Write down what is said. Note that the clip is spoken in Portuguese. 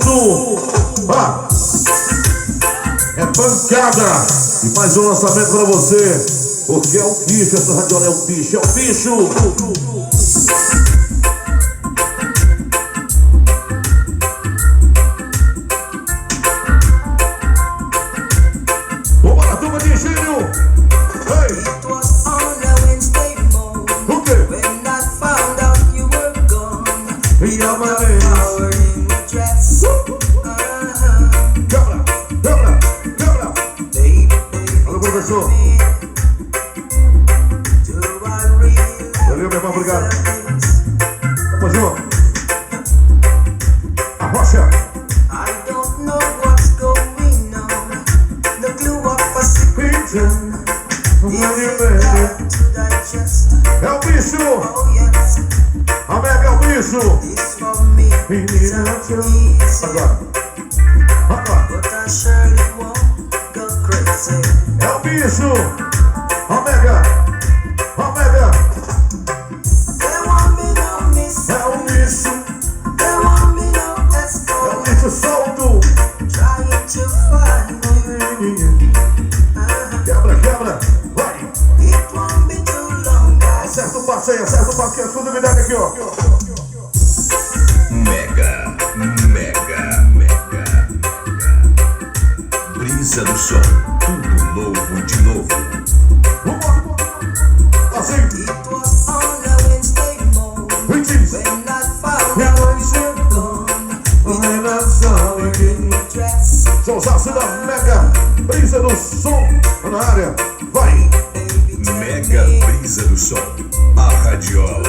solto. É pancada. E mais um lançamento pra você. Porque é o bicho, essa radiola é o bicho, é o bicho. Vamos lá, turma de engenho. Ei. O quê? E a maré. Quebra, quebra, quebra. Alô, professor. Valeu, meu irmão, obrigado. Tamo junto. A rocha. É o bicho. A Mega é o bicho. Agora. É o bicho. A Mega. A Mega. É o bicho. É o bicho solto. Quebra, quebra. Vai. Acerta o passo aí, acerta o passo que é tudo novidade aqui, ó. Mega, mega, mega. Brisa do som, tudo novo de novo. Vamos assim. Sonsaço da Mega Brisa do som na área. Vai. Mega Brisa do som, a radiola